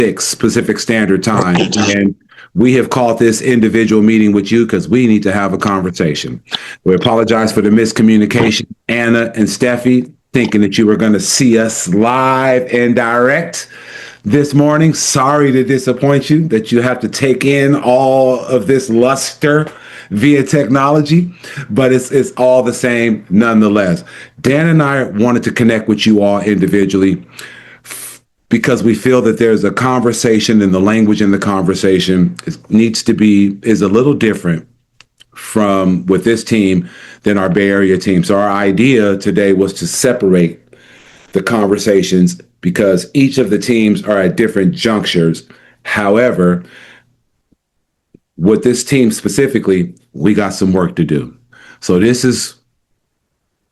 6 Pacific Standard Time. And we have called this individual meeting with you because we need to have a conversation. We apologize for the miscommunication. Anna and Steffi, thinking that you were going to see us live and direct this morning. Sorry to disappoint you that you have to take in all of this luster via technology, but it's all the same nonetheless. Dan and I wanted to connect with you all individually because we feel that there's a conversation, and the language in the conversation is a little different from with this team than our Bay Area team. So our idea today was to separate the conversations because each of the teams are at different junctures. However, with this team specifically, we got some work to do. So this is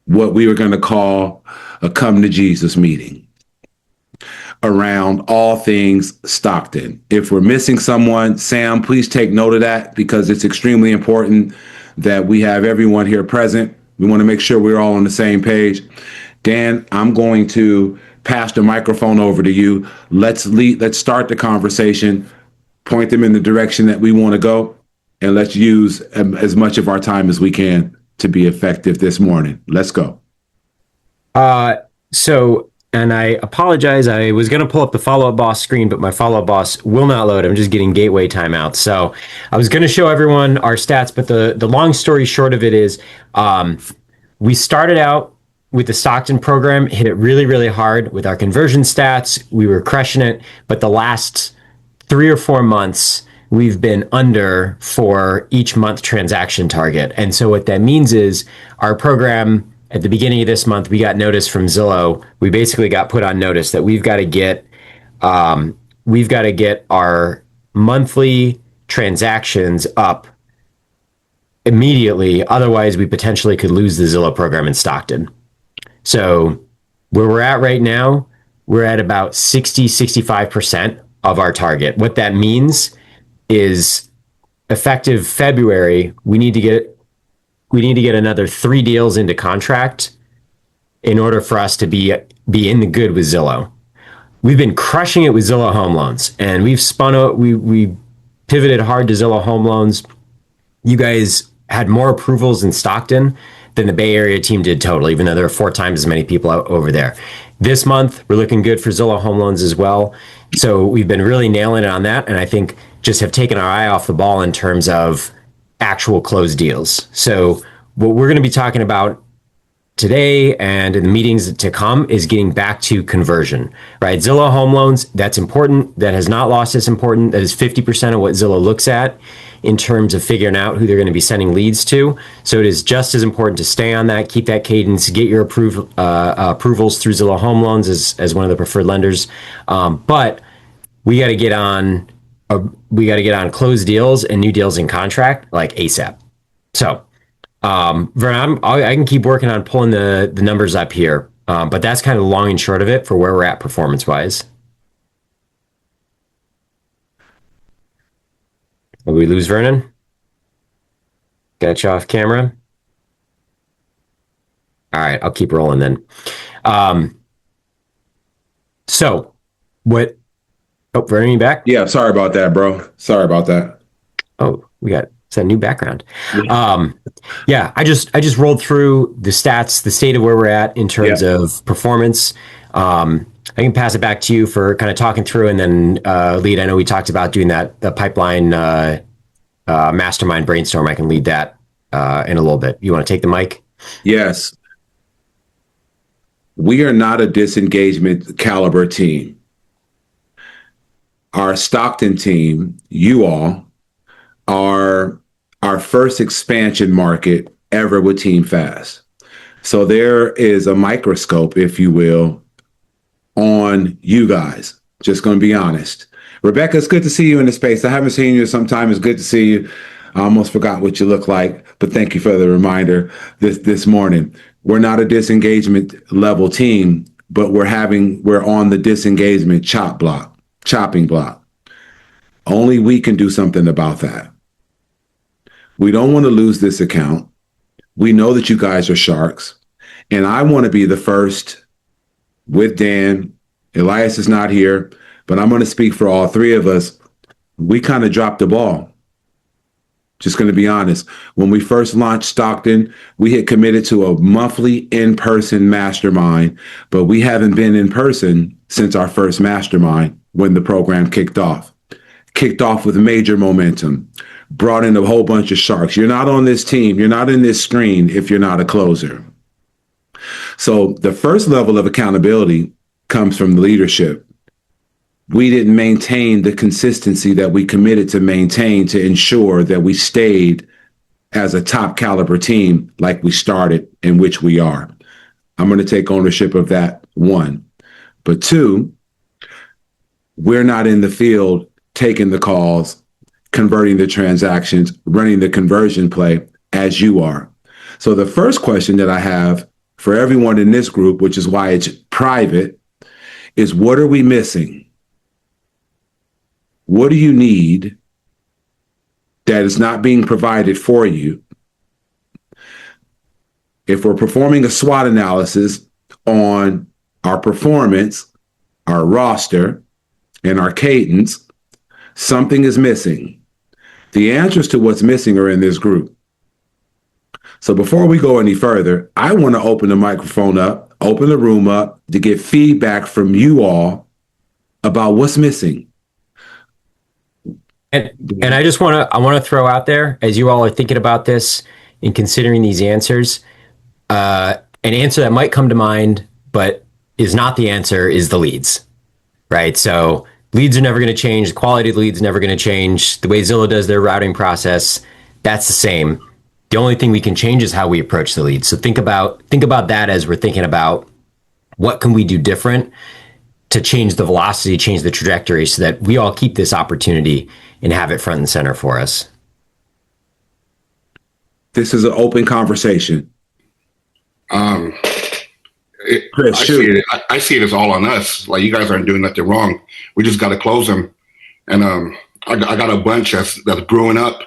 what we were going to call a come to Jesus meeting around all things Stockton. If we're missing someone, Sam, please take note of that because it's extremely important that we have everyone here present. We want to make sure we're all on the same page. Dan, I'm going to pass the microphone over to you. Let's start the conversation, point them in the direction that we want to go, and let's use as much of our time as we can to be effective this morning. Let's go. And I apologize. I was going to pull up the follow-up boss screen, but my follow-up boss will not load. I'm just getting gateway timeout. So I was going to show everyone our stats, but the long story short of it is we started out with the Stockton program, hit it really, really hard with our conversion stats. We were crushing it. But the last 3 or 4 months, we've been under for each month transaction target. And so what that means is our program at the beginning of this month, we got notice from Zillow. We basically got put on notice that we've got to get our monthly transactions up immediately. Otherwise, we potentially could lose the Zillow program in Stockton. So where we're at right now, we're at about 65% of our target. What that means is effective February, we need to get another 3 deals into contract in order for us to be in the good with Zillow. We've been crushing it with Zillow Home Loans, and we pivoted hard to Zillow Home Loans. You guys had more approvals in Stockton than the Bay Area team did total, even though there are 4 times as many people out over there. This month, we're looking good for Zillow Home Loans as well. So we've been really nailing it on that, and I think just have taken our eye off the ball in terms of actual closed deals. So what we're going to be talking about today and in the meetings to come is getting back to conversion, right? Zillow Home Loans, that's important. That has not lost its importance. That is 50% of what Zillow looks at in terms of figuring out who they're going to be sending leads to. So it is just as important to stay on that, keep that cadence, get your approvals through Zillow Home Loans as one of the preferred lenders. But we got to get on closed deals and new deals in contract like ASAP. So Vern, I can keep working on pulling the numbers up here, but that's kind of the long and short of it for where we're at performance-wise. Will we lose Vernon? Got you off camera? All right, I'll keep rolling then. So what? Oh, Vernon, you back? Yeah, sorry about that, bro. Sorry about that. Oh, it's a new background. Yeah, I just rolled through the stats, the state of where we're at in terms of performance. I can pass it back to you for kind of talking through, and then lead. I know we talked about doing the pipeline mastermind brainstorm. I can lead that in a little bit. You want to take the mic? Yes. We are not a disengagement caliber team. Our Stockton team, you all, are our first expansion market ever with Team Fast. So there is a microscope, if you will, on you guys. Just going to be honest. Rebecca, it's good to see you in the space. I haven't seen you in some time. It's good to see you. I almost forgot what you look like, but thank you for the reminder this morning. We're not a disengagement level team, but we're on the disengagement chopping block. Only we can do something about that. We don't want to lose this account. We know that you guys are sharks, and I want to be the first with Dan. Elias is not here, but I'm going to speak for all three of us. We kind of dropped the ball. Just going to be honest. When we first launched Stockton, we had committed to a monthly in-person mastermind, but we haven't been in person since our first mastermind when the program kicked off. Kicked off with major momentum, brought in a whole bunch of sharks. You're not on this team. You're not in this screen if you're not a closer. So the first level of accountability comes from the leadership. We didn't maintain the consistency that we committed to maintain to ensure that we stayed as a top caliber team like we started, in which we are. I'm going to take ownership of that, one. But two, we're not in the field taking the calls, converting the transactions, running the conversion play as you are. So the first question that I have for everyone in this group, which is why it's private, is what are we missing? What do you need that is not being provided for you? If we're performing a SWOT analysis on our performance, our roster, and our cadence, something is missing. The answers to what's missing are in this group. So before we go any further, I want to open the microphone up, open the room up to get feedback from you all about what's missing. And I just want to throw out there, as you all are thinking about this and considering these answers, an answer that might come to mind, but is not the answer, is the leads, right? So leads are never going to change. The quality of the leads are never going to change. The way Zillow does their routing process, that's the same. The only thing we can change is how we approach the leads. So think about that as we're thinking about what can we do different to change the velocity, change the trajectory so that we all keep this opportunity and have it front and center for us. This is an open conversation. Chris, I see it as all on us. Like, you guys aren't doing nothing wrong. We just got to close them. And I got a bunch that's brewing up.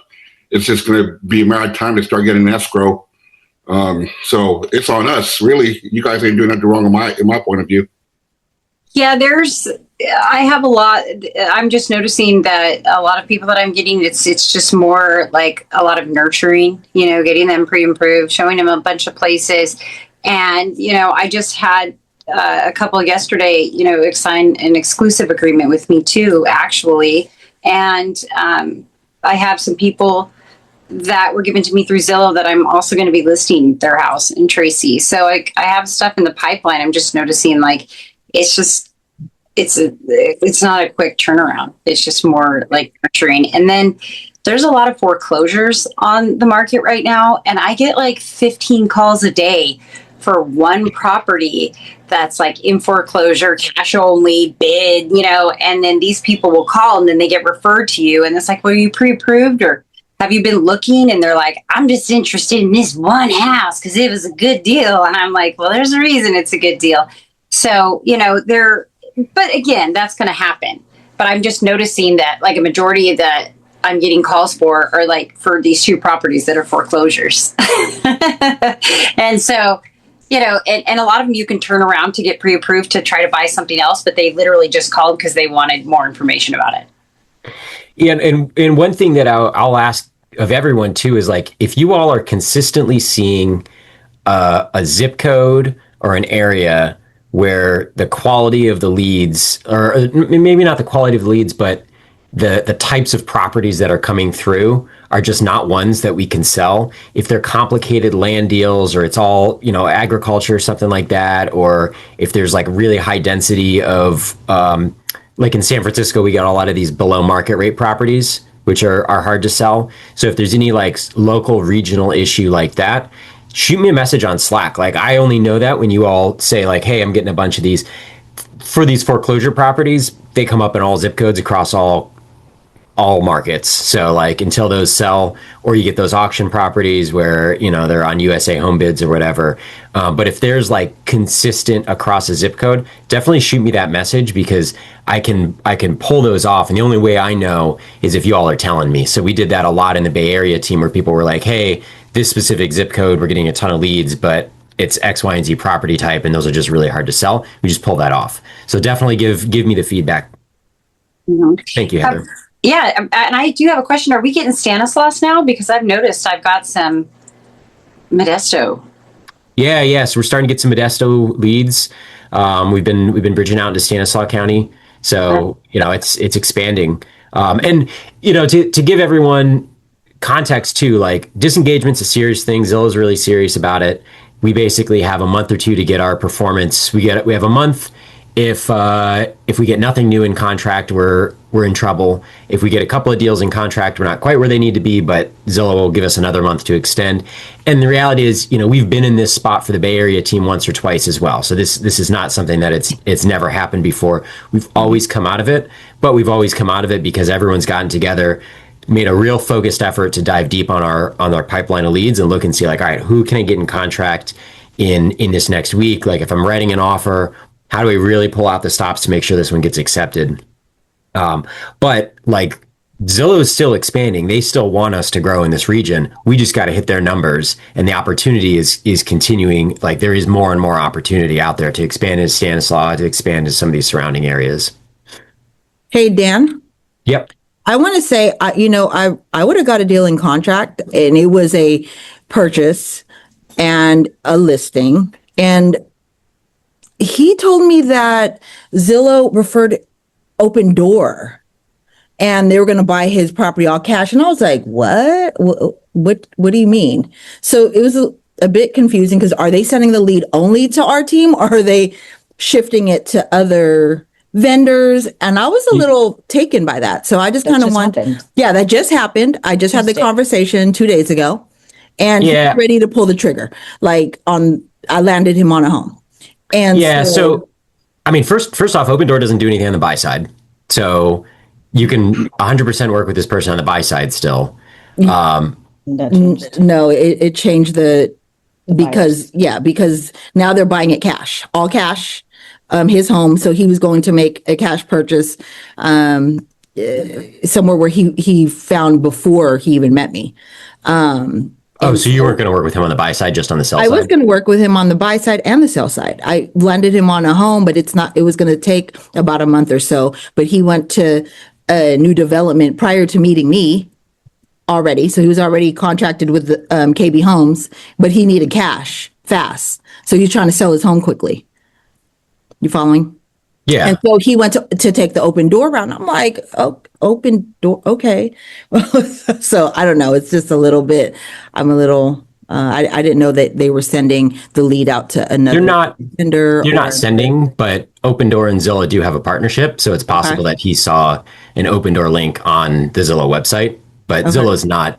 It's just going to be a matter of time to start getting escrow. So it's on us, really. You guys ain't doing nothing wrong in my point of view. Yeah, I have a lot. I'm just noticing that a lot of people that I'm getting, it's just more like a lot of nurturing, getting them pre-approved, showing them a bunch of places. And, I just had a couple yesterday, sign an exclusive agreement with me too, actually. And I have some people that were given to me through Zillow that I'm also going to be listing their house in Tracy. So I have stuff in the pipeline. I'm just noticing like, it's not a quick turnaround. It's just more like nurturing. And then there's a lot of foreclosures on the market right now. And I get like 15 calls a day for one property that's like in foreclosure, cash only, bid, and then these people will call and then they get referred to you. And it's like, well, are you pre-approved or have you been looking? And they're like, I'm just interested in this one house because it was a good deal. And I'm like, well, there's a reason it's a good deal. So, but again, that's going to happen. But I'm just noticing that like a majority that I'm getting calls for are like for these two properties that are foreclosures. And so, and a lot of them you can turn around to get pre-approved to try to buy something else, but they literally just called because they wanted more information about it. Yeah. And one thing that I'll ask of everyone too is like, if you all are consistently seeing a zip code or an area where the quality of the leads, or maybe not the quality of the leads, but the types of properties that are coming through are just not ones that we can sell. If they're complicated land deals or it's all, agriculture or something like that, or if there's like really high density of, like in San Francisco, we got a lot of these below market rate properties, which are hard to sell. So if there's any like local regional issue like that, shoot me a message on Slack. Like, I only know that when you all say like, hey, I'm getting a bunch of these. For these foreclosure properties, they come up in all zip codes across all markets. So like until those sell, or you get those auction properties where, they're on USA Home Bids or whatever. But if there's like consistent across a zip code, definitely shoot me that message because I can pull those off. And the only way I know is if you all are telling me. So we did that a lot in the Bay Area team where people were like, hey, this specific zip code, we're getting a ton of leads, but it's X, Y, and Z property type, and those are just really hard to sell. We just pull that off. So definitely give me the feedback. Thank you, Heather. Yeah, and I do have a question. Are we getting Stanislaus now? Because I've noticed I've got some Modesto. Yeah. So we're starting to get some Modesto leads. We've been bridging out into Stanislaus County, so it's expanding. And to give everyone context too, like disengagement's a serious thing. Zillow's really serious about it. We basically have a month or two to get our performance. We have a month. If we get nothing new in contract, we're in trouble. If we get a couple of deals in contract, we're not quite where they need to be, but Zillow will give us another month to extend. And the reality is, we've been in this spot for the Bay Area team once or twice as well. So this is not something that it's never happened before. We've always come out of it, but we've always come out of it because everyone's gotten together, made a real focused effort to dive deep on our pipeline of leads and look and see like, all right, who can I get in contract in this next week? Like if I'm writing an offer, how do we really pull out the stops to make sure this one gets accepted? But like Zillow is still expanding. They still want us to grow in this region. We just got to hit their numbers, and the opportunity is continuing. Like there is more and more opportunity out there to expand into Stanislaus, to expand to some of these surrounding areas. Hey, Dan. Yep. I want to say, I would have got a deal in contract, and it was a purchase and a listing, and he told me that Zillow referred Open Door and they were going to buy his property all cash. And I was like, what? What do you mean? So it was a bit confusing because are they sending the lead only to our team or are they shifting it to other vendors? And I was a little taken by that. So I just kind of wanted, that just happened. I just had the conversation 2 days ago and he's ready to pull the trigger. I landed him on a home. And so I mean, first off, Open Door doesn't do anything on the buy side. So you can 100% work with this person on the buy side still. No, it changed because now they're buying it cash, all cash, his home. So he was going to make a cash purchase somewhere where he found before he even met me. So you weren't going to work with him on the buy side, just on the sell side? I was going to work with him on the buy side and the sell side. I landed him on a home, but it was going to take about a month or so. But he went to a new development prior to meeting me already. So he was already contracted with the, KB Homes, but he needed cash fast. So he's trying to sell his home quickly. You following? Yeah. And so he went to take the Open Door route. I'm like, oh, Open Door. Okay. So I don't know. It's just a little bit, I didn't know that they were sending the lead out to another vendor. They're not sending, but Open Door and Zillow do have a partnership. So it's possible that he saw an Open Door link on the Zillow website, but Zillow is not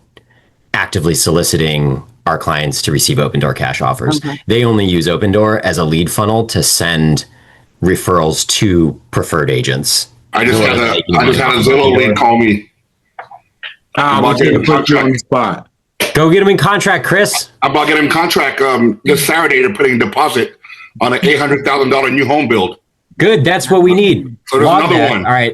actively soliciting our clients to receive Open Door cash offers. They only use Open Door as a lead funnel to send referrals to preferred agents. I just had a Zillow lead call me. We're going to put you on the spot. Go get him in contract, Chris. I'm about to get him in contract this Saturday. They're putting a deposit on an $800,000 new home build. Good. That's what we need. So there's another one. All right.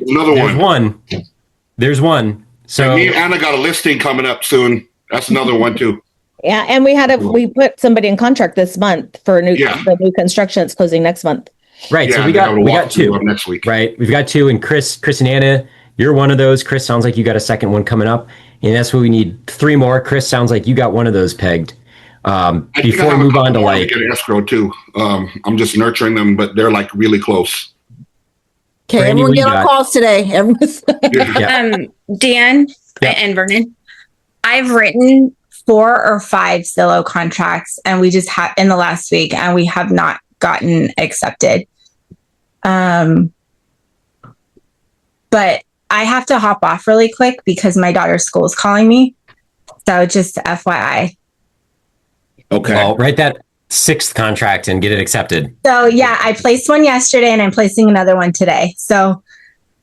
There's one. So and me and Anna got a listing coming up soon. That's another one too. Yeah, and we put somebody in contract this month for the new construction that's closing next month. Right. So we got two next week. Right. We've got two, and Chris and Anna, you're one of those. Chris, sounds like you got a second one coming up, and that's what we need. 3 more. Chris, sounds like you got one of those pegged. Before we move on to like get escrow too. I'm just nurturing them, but they're like really close. Okay, Brandy, everyone get on calls today. Dan and Vernon, I've written 4 or 5 Zillow contracts, and we just have in the last week, and we have not gotten accepted. But I have to hop off really quick because my daughter's school is calling me. So just FYI. Okay. Well, write that 6th contract and get it accepted. So yeah, I placed one yesterday and I'm placing another one today. So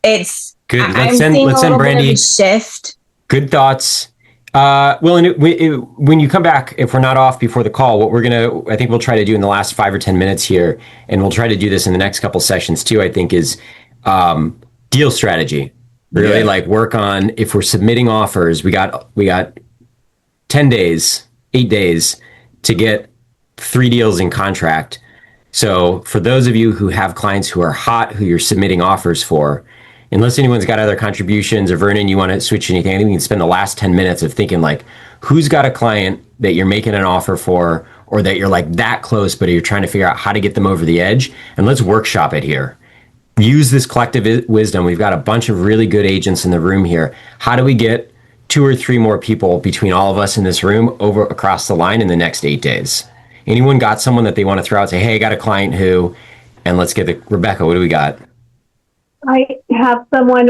it's good. Let's send Brandy a shift. Good thoughts. Well, and when you come back, if we're not off before the call, I think we'll try to do in the last 5 or 10 minutes here, and we'll try to do this in the next couple sessions too, I think, is deal strategy. Really like work on, if we're submitting offers, we got 10 days, 8 days to get 3 deals in contract. So for those of you who have clients who are hot, who you're submitting offers for, unless anyone's got other contributions, or Vernon, you want to switch anything, I think we can spend the last 10 minutes of thinking like, who's got a client that you're making an offer for, or that you're like that close, but you're trying to figure out how to get them over the edge, and let's workshop it here. Use this collective wisdom. We've got a bunch of really good agents in the room here. How do we get 2 or 3 more people between all of us in this room over across the line in the next 8 days? Anyone got someone that they want to throw out and say, hey, I got a client who, and let's get Rebecca, what do we got? I have someone,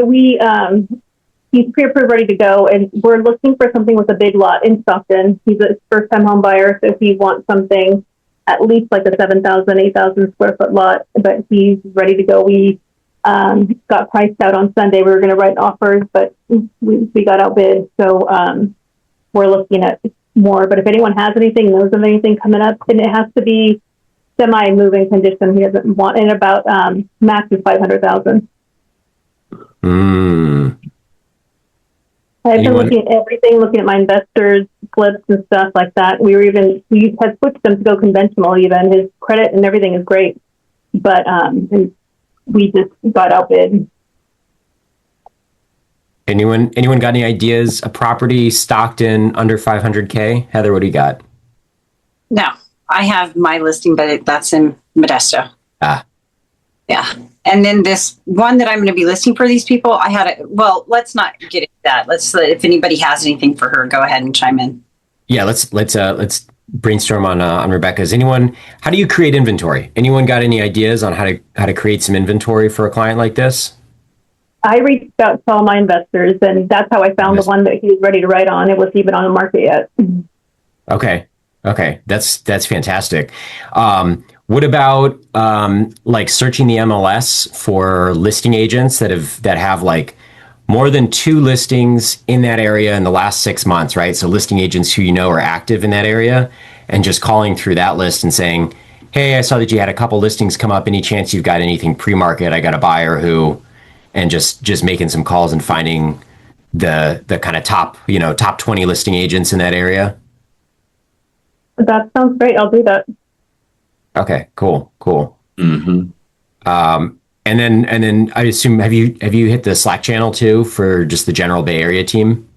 he's pre-approved, ready to go, and we're looking for something with a big lot in Stockton. He's a first-time home buyer, so he wants something at least like a 7,000, 8,000 square foot lot, but he's ready to go. We got priced out on Sunday. We were going to write offers, but we got outbid, so we're looking at more. But if anyone has anything, knows of anything coming up, and it has to be semi-moving condition. He doesn't want, and about max is 500,000. I've been looking at everything, looking at my investors, flips and stuff like that. We had switched them to go conventional even. His credit and everything is great, but we just got outbid. Anyone got any ideas? A property Stockton under 500K? Heather, what do you got? No, I have my listing, but that's in Modesto. Yeah. And then this one that I'm going to be listing for these people, let's not get into that. If anybody has anything for her, go ahead and chime in. Yeah, let's brainstorm on Rebecca's. How do you create inventory? Anyone got any ideas on how to create some inventory for a client like this? I reached out to all my investors, and that's how I found the one that he was ready to write on. It wasn't even on the market yet. Okay, that's fantastic. What about like searching the MLS for listing agents that have like more than 2 listings in that area in the last 6 months, right? So listing agents who are active in that area, and just calling through that list and saying, hey, I saw that you had a couple listings come up. Any chance you've got anything pre-market? I got a buyer who, and just making some calls and finding the kind of top 20 listing agents in that area. That sounds great. I'll do that. Okay, cool. Mm-hmm. And then I assume, have you hit the Slack channel too for just the general Bay Area team?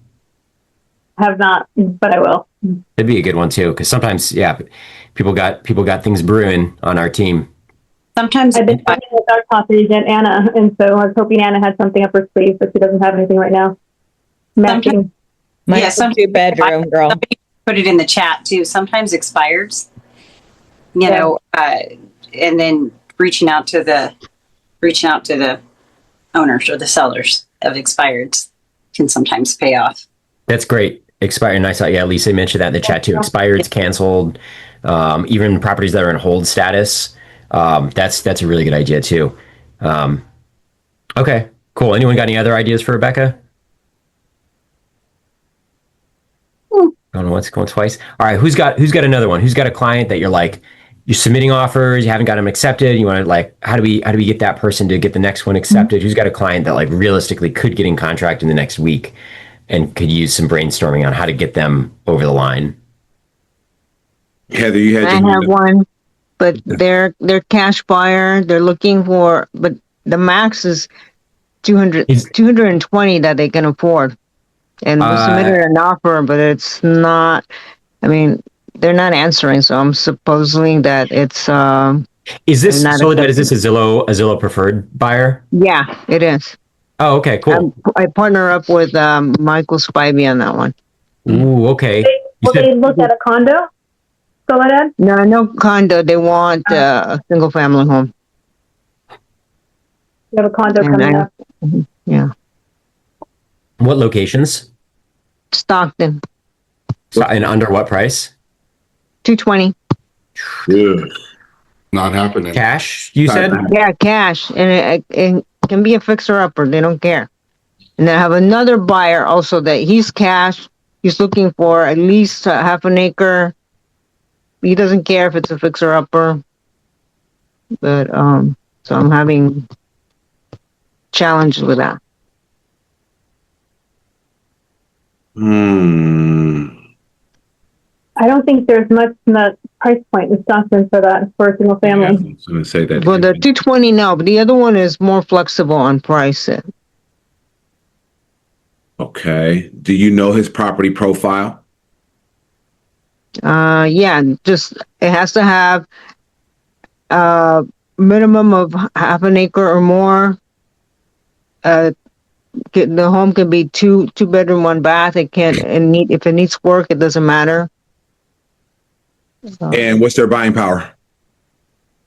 Have not, but I will. That'd be a good one too, because sometimes, people got things brewing on our team. Sometimes I've been talking with our top agent, Anna, and so I was hoping Anna had something up her sleeve, but she doesn't have anything right now. Matching. Some 2-bedroom girl. Somebody put it in the chat too. Sometimes expires, and then reaching out to the owners or the sellers of expireds can sometimes pay off. That's great. Expired. And I saw, Lisa mentioned that in the chat too. Expired's canceled. Even properties that are in hold status. That's a really good idea too. Okay, cool. Anyone got any other ideas for Rebecca? Going once, going twice. All right, who's got another one? Who's got a client that you're submitting offers, you haven't got them accepted, you want to how do we get that person to get the next one accepted? Mm-hmm. Who's got a client that realistically could get in contract in the next week and could use some brainstorming on how to get them over the line? Heather, you had. I have one, but they're cash buyer. They're looking for, but the max is 220 that they can afford. And we submitted an offer, but it's not, they're not answering. So I'm supposing that it's, is this a Zillow preferred buyer? Yeah, it is. Oh, okay, cool. I partner up with Michael Spivey on that one. Ooh, okay. Will they look at a condo? Go ahead. No condo. They want a single family home. You have a condo coming up. Yeah. What locations? Stockton. And under what price? 220. Good. Not happening. Cash, you said? Yeah, cash. And it can be a fixer-upper. They don't care. And then I have another buyer also that he's cash. He's looking for at least half an acre. He doesn't care if it's a fixer-upper. But, so I'm having challenges with that. I don't think there's much in the price point in Stockton for that for a single family. I was going to say that. Well, the 220 no, but the other one is more flexible on price. Okay. Do you know his property profile? Yeah, just it has to have a minimum of half an acre or more. The home can be two bedroom, one bath. It can't, and if it needs work, it doesn't matter. And what's their buying power?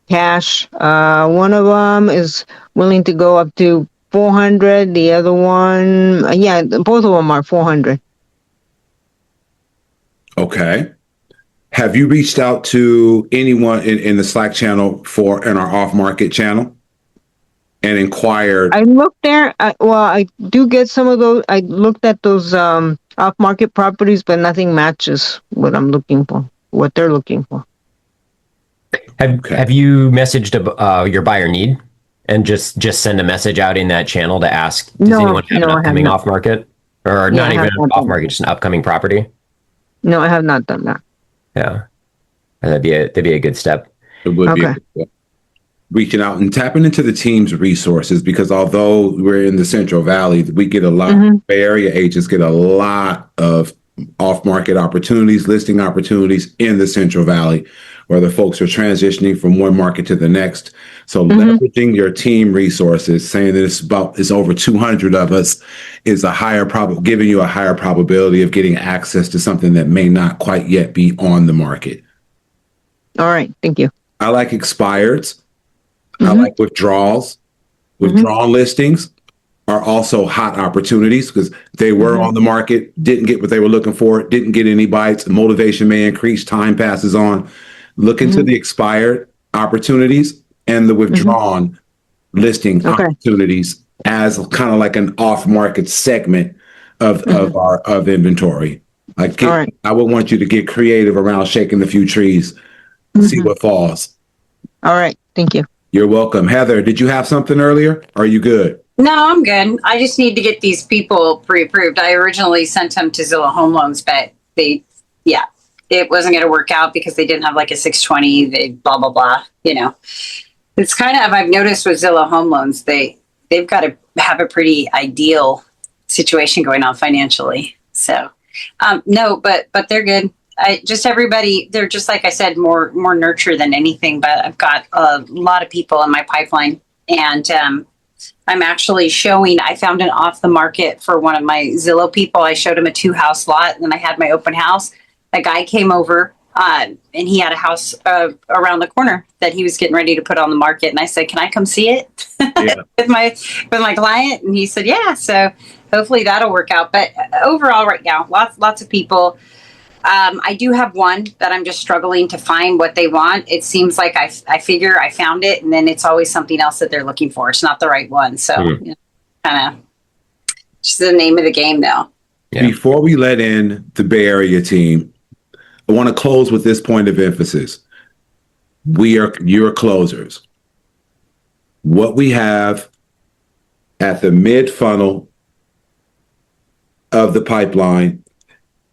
Cash. One of them is willing to go up to 400. The other one, yeah, both of them are 400. Okay. Have you reached out to anyone in the Slack channel in our off market channel and inquired? I looked there. I do get some of those. I looked at those off market properties, but nothing matches what I'm looking for, what they're looking for. Have you messaged your buyer need and just send a message out in that channel to ask, does anyone have an upcoming off market or not even off market, just an upcoming property? No, I have not done that. Yeah. That'd be a good step. It would be a good step. Reaching out and tapping into the team's resources, because although we're in the Central Valley, we get a lot, Bay Area agents get a lot of off-market opportunities, listing opportunities in the Central Valley, where the folks are transitioning from one market to the next. So leveraging your team resources, saying that it's over 200 of us, is giving you a higher probability of getting access to something that may not quite yet be on the market. All right, thank you. I like expireds. I like withdrawals. Withdrawn listings are also hot opportunities because they were on the market, didn't get what they were looking for, didn't get any bites. Motivation may increase, time passes on. Look into the expired opportunities and the withdrawn listing opportunities as kind of like an off-market segment of inventory. I would want you to get creative around shaking a few trees, see what falls. All right, thank you. You're welcome. Heather, did you have something earlier? Are you good? No, I'm good. I just need to get these people pre-approved. I originally sent them to Zillow Home Loans, but it wasn't going to work out because they didn't have like a 620. They blah, blah, blah. You know, it's kind of, I've noticed with Zillow Home Loans, they've got to have a pretty ideal situation going on financially. So, no, but they're good. Everybody, they're just, like I said, more nurture than anything, but I've got a lot of people in my pipeline, and I'm actually I found an off the market for one of my Zillow people. I showed him a 2-house lot, and then I had my open house. A guy came over, and he had a house around the corner that he was getting ready to put on the market. And I said, can I come see it with my client? And he said, yeah. So hopefully that'll work out. But overall right now, lots of people. I do have one that I'm just struggling to find what they want. It seems like I figure I found it, and then it's always something else that they're looking for. It's not the right one. So kind of just the name of the game now. Yeah. Before we let in the Bay Area team, I want to close with this point of emphasis. You're closers. What we have at the mid funnel of the pipeline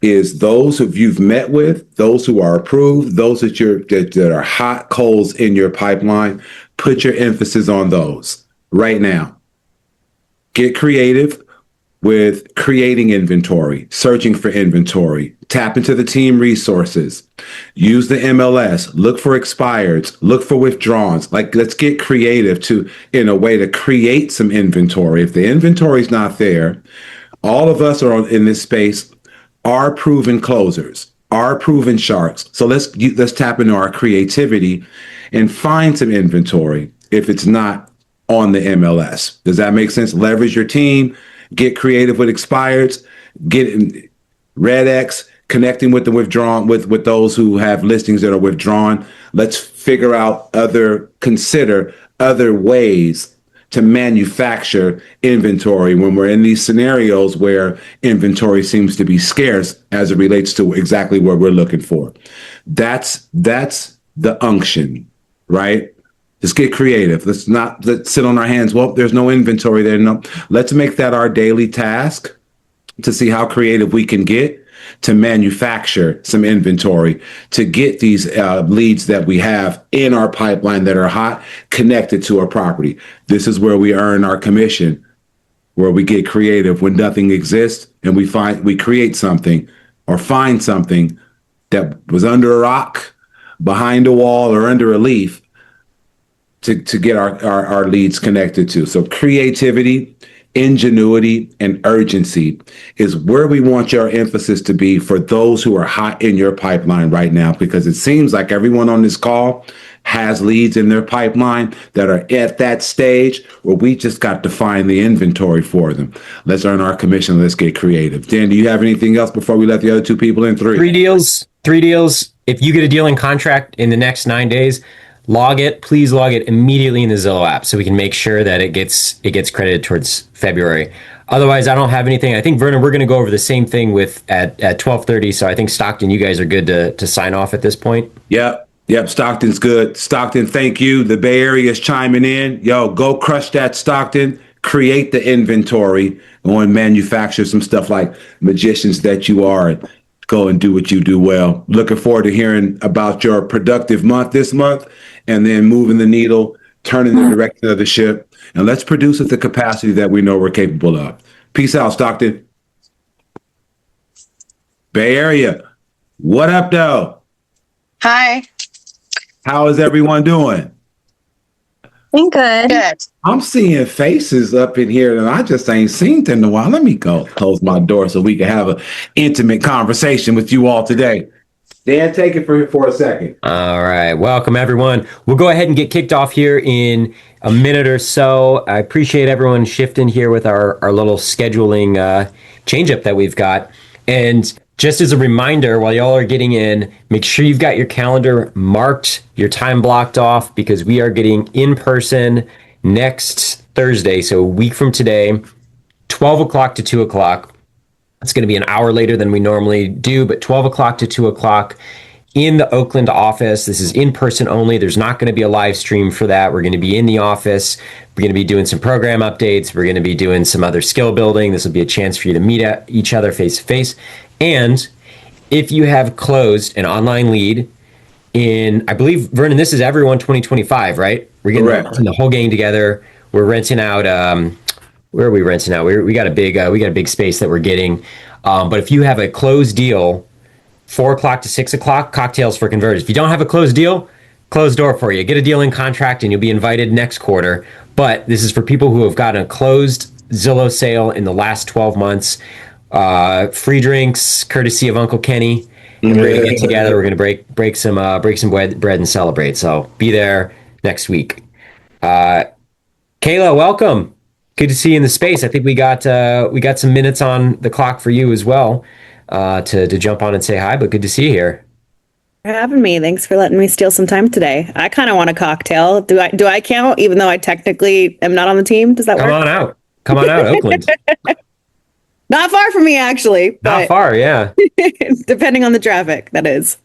is those who you've met with, those who are approved, those that are hot coals in your pipeline. Put your emphasis on those right now. Get creative with creating inventory, searching for inventory, tap into the team resources, use the MLS, look for expireds, look for withdrawns. Like, let's get creative in a way to create some inventory. If the inventory is not there, all of us in this space are proven closers, are proven sharks. So let's tap into our creativity and find some inventory if it's not on the MLS. Does that make sense? Leverage your team, get creative with expireds, get in Red X, connecting with the withdrawn, with those who have listings that are withdrawn. Let's consider other ways to manufacture inventory when we're in these scenarios where inventory seems to be scarce as it relates to exactly what we're looking for. That's the unction, right? Just get creative. Let's sit on our hands. Well, there's no inventory there. No, let's make that our daily task to see how creative we can get to manufacture some inventory, to get these leads that we have in our pipeline that are hot connected to a property. This is where we earn our commission where we get creative when nothing exists and we create something or find something that was under a rock, behind a wall, or under a leaf to get our leads connected to. So creativity, ingenuity, and urgency is where we want your emphasis to be for those who are hot in your pipeline right now, because it seems like everyone on this call has leads in their pipeline that are at that stage where we just got to find the inventory for them. Let's earn our commission. Let's get creative. Dan, do you have anything else before we let the other two people in? Three deals. If you get a deal in contract in the next 9 days, please log it immediately in the Zillow app so we can make sure that it gets credited towards February. Otherwise, I don't have anything. I think, Vernon, we're going to go over the same thing at 12:30. So I think, Stockton, you guys are good to sign off at this point. Yep, Stockton's good. Stockton, thank you. The Bay Area is chiming in. Yo, go crush that, Stockton. Create the inventory. Go and manufacture some stuff like magicians that you are. Go and do what you do well. Looking forward to hearing about your productive month this month, and then moving the needle, turning the direction of the ship, and let's produce at the capacity that we know we're capable of. Peace out, Stockton. Bay Area, what up, though? Hi. How is everyone doing? I'm good. I'm seeing faces up in here that I just ain't seen in a while. Let me go close my door so we can have an intimate conversation with you all today. Dan, take it for a second. All right. Welcome, everyone. We'll go ahead and get kicked off here in a minute or so. I appreciate everyone shifting here with our little scheduling change up that we've got. And just as a reminder, while y'all are getting in, make sure you've got your calendar marked, your time blocked off, because we are getting in person next Thursday. So a week from today, 12 o'clock to 2 o'clock. It's going to be an hour later than we normally do, but 12 o'clock to 2 o'clock in the Oakland office. This is in person only. There's not going to be a live stream for that. We're going to be in the office. We're going to be doing some program updates. We're going to be doing some other skill building. This will be a chance for you to meet each other face to face. And if you have closed an online lead in, I believe, Vernon, this is everyone 2025, right? We're getting the whole gang together. We're renting out. Where are we renting out? We got a big space that we're getting. But if you have a closed deal, 4 o'clock to 6 o'clock, cocktails for converters. If you don't have a closed deal, closed door for you. Get a deal in contract and you'll be invited next quarter. But this is for people who have gotten a closed Zillow sale in the last 12 months. Free drinks, courtesy of Uncle Kenny. And we're gonna get together. We're gonna break some bread and celebrate. So be there next week. Kayla, welcome. Good to see you in the space. I think we got some minutes on the clock for you as well to jump on and say hi. But good to see you here. For having me. Thanks for letting me steal some time today. I kind of want a cocktail. Do I count, even though I technically am not on the team? Does that work? Come on out, Oakland. Not far from me, actually. Not far, yeah. Depending on the traffic, that is.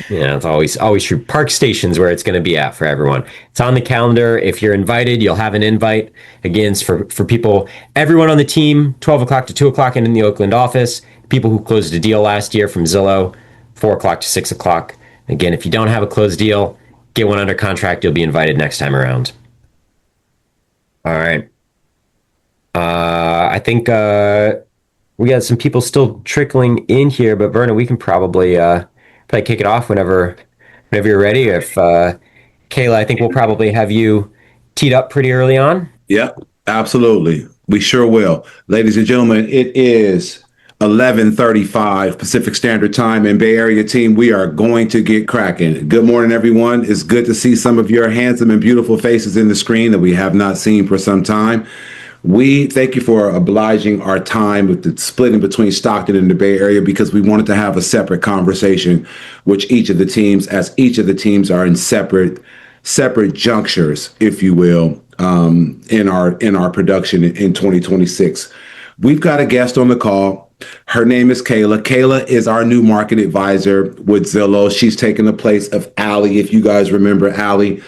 Yeah, it's always true. Park Station's where it's going to be at for everyone. It's on the calendar. If you're invited, you'll have an invite. Again, it's for people, everyone on the team, 12 o'clock to 2 o'clock and in the Oakland office. People who closed a deal last year from Zillow, 4 o'clock to 6 o'clock. Again, if you don't have a closed deal, get one under contract. You'll be invited next time around. All right. I think we got some people still trickling in here, but Verna, we can probably kick it off whenever you're ready. If Kayla, I think we'll probably have you teed up pretty early on. Yep, absolutely. We sure will. Ladies and gentlemen, it is 11:35 Pacific Standard Time, and Bay Area team, we are going to get cracking. Good morning, everyone. It's good to see some of your handsome and beautiful faces in the screen that we have not seen for some time. We thank you for obliging our time with the splitting between Stockton and the Bay Area, because we wanted to have a separate conversation with each of the teams, as each of the teams are in separate junctures, if you will, in our production in 2026. We've got a guest on the call. Her name is Kayla. Kayla is our new market advisor with Zillow. She's taken the place of Allie, if you guys remember Allie.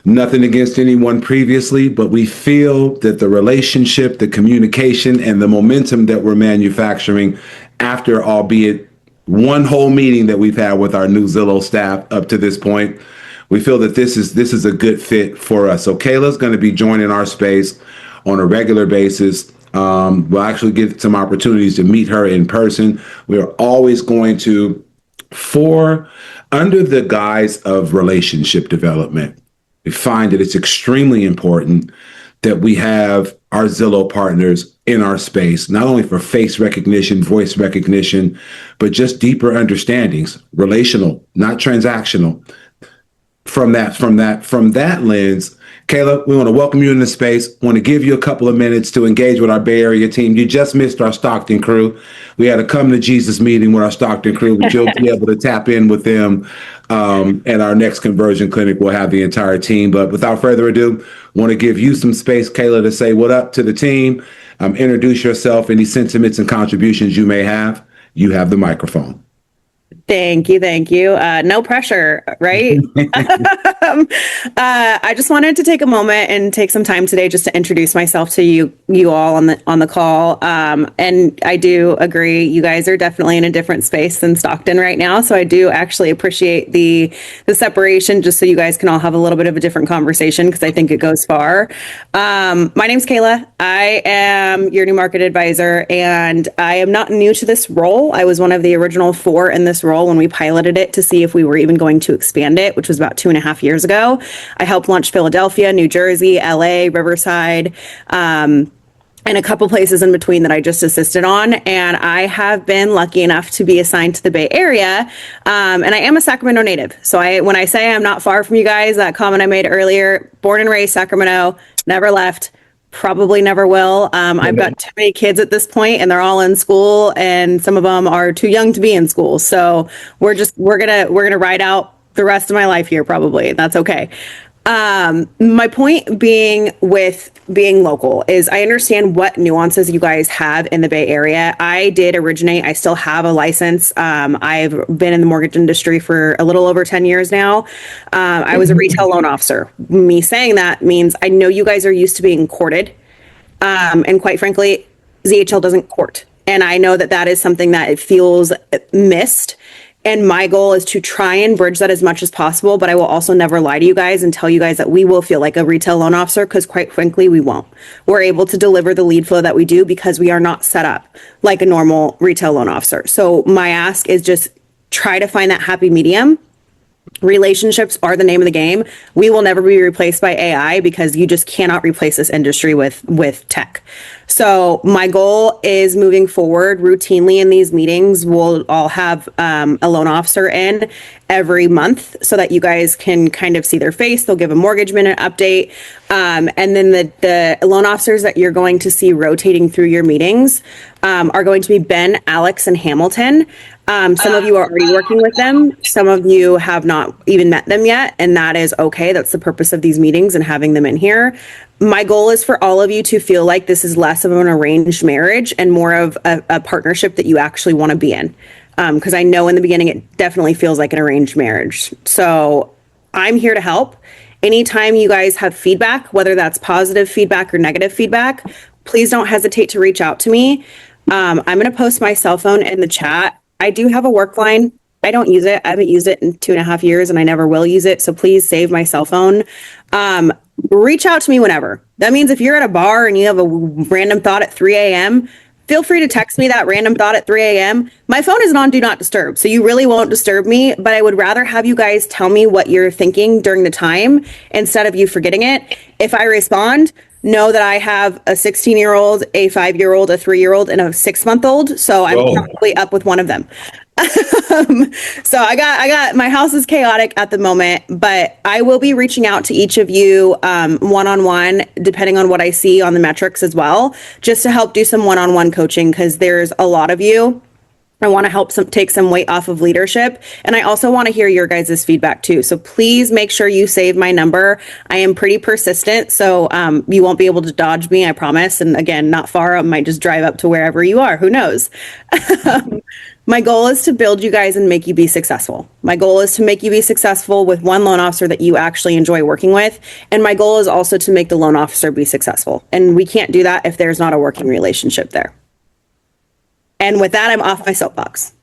Nothing against anyone previously, but we feel that the relationship, the communication, and the momentum that we're manufacturing after, albeit one whole meeting that we've had with our new Zillow staff up to this point, we feel that this is a good fit for us. So Kayla's going to be joining our space. on a regular basis. We'll actually get some opportunities to meet her in person. We are always going to, under the guise of relationship development, we find that it's extremely important that we have our Zillow partners in our space, not only for face recognition, voice recognition, but just deeper understandings, relational, not transactional. From that lens, Kayla, we want to welcome you in the space. Want to give you a couple of minutes to engage with our Bay Area team. You just missed our Stockton crew. We had a come to Jesus meeting with our Stockton crew, but you'll be able to tap in with them. And our next conversion clinic will have the entire team. But without further ado, want to give you some space, Kayla, to say what up to the team. Introduce yourself, any sentiments and contributions you may have. You have the microphone. Thank you. No pressure, right? I just wanted to take a moment and take some time today just to introduce myself to you all on the call. And I do agree, you guys are definitely in a different space than Stockton right now. So I do actually appreciate the separation, just so you guys can all have a little bit of a different conversation, because I think it goes far. My name's Kayla. I am your new market advisor, and I am not new to this role. I was one of the original 4 in this role when we piloted it to see if we were even going to expand it, which was about 2.5 years ago. I helped launch Philadelphia, New Jersey, LA, Riverside, and a couple places in between that I just assisted on. And I have been lucky enough to be assigned to the Bay Area. And I am a Sacramento native. So when I say I'm not far from you guys, that comment I made earlier, born and raised Sacramento, never left. Probably never will. I've got too many kids at this point, and they're all in school, and some of them are too young to be in school. So we're gonna ride out the rest of my life here, probably. That's okay. My point being with being local is I understand what nuances you guys have in the Bay Area. I did originate, I still have a license. I've been in the mortgage industry for a little over 10 years now. I was a retail loan officer. Me saying that means I know you guys are used to being courted. And quite frankly, ZHL doesn't court. And I know that is something that it feels missed. And my goal is to try and bridge that as much as possible, but I will also never lie to you guys and tell you guys that we will feel like a retail loan officer, because quite frankly, we won't. We're able to deliver the lead flow that we do because we are not set up like a normal retail loan officer. So my ask is just try to find that happy medium. Relationships are the name of the game. We will never be replaced by AI, because you just cannot replace this industry with tech. So my goal is, moving forward, routinely in these meetings, we'll all have a loan officer in every month so that you guys can kind of see their face. They'll give a mortgage minute update. And then the loan officers that you're going to see rotating through your meetings are going to be Ben, Alex, and Hamilton. Some of you are already working with them. Some of you have not even met them yet, and that is okay. That's the purpose of these meetings and having them in here. My goal is for all of you to feel like this is less of an arranged marriage and more of a partnership that you actually want to be in. Because I know in the beginning, it definitely feels like an arranged marriage. So I'm here to help. Anytime you guys have feedback, whether that's positive feedback or negative feedback, please don't hesitate to reach out to me. I'm going to post my cell phone in the chat. I do have a work line. I don't use it. I haven't used it in 2.5 years, and I never will use it. So please save my cell phone. Reach out to me whenever. That means if you're at a bar and you have a random thought at 3 a.m., feel free to text me that random thought at 3 a.m. My phone is on Do Not Disturb, so you really won't disturb me, but I would rather have you guys tell me what you're thinking during the time instead of you forgetting it. If I respond, know that I have a 16-year-old, a 5-year-old, a 3-year-old, and a 6-month-old, so I'm probably up with one of them. So I got my house is chaotic at the moment, but I will be reaching out to each of you one-on-one, depending on what I see on the metrics as well, just to help do some one-on-one coaching, because there's a lot of you. I want to help take some weight off of leadership. And I also want to hear your guys' feedback too. So please make sure you save my number. I am pretty persistent, so you won't be able to dodge me, I promise. And again, not far. I might just drive up to wherever you are. Who knows? My goal is to build you guys and make you be successful. My goal is to make you be successful with one loan officer that you actually enjoy working with. And my goal is also to make the loan officer be successful. And we can't do that if there's not a working relationship there. And with that, I'm off my soapbox.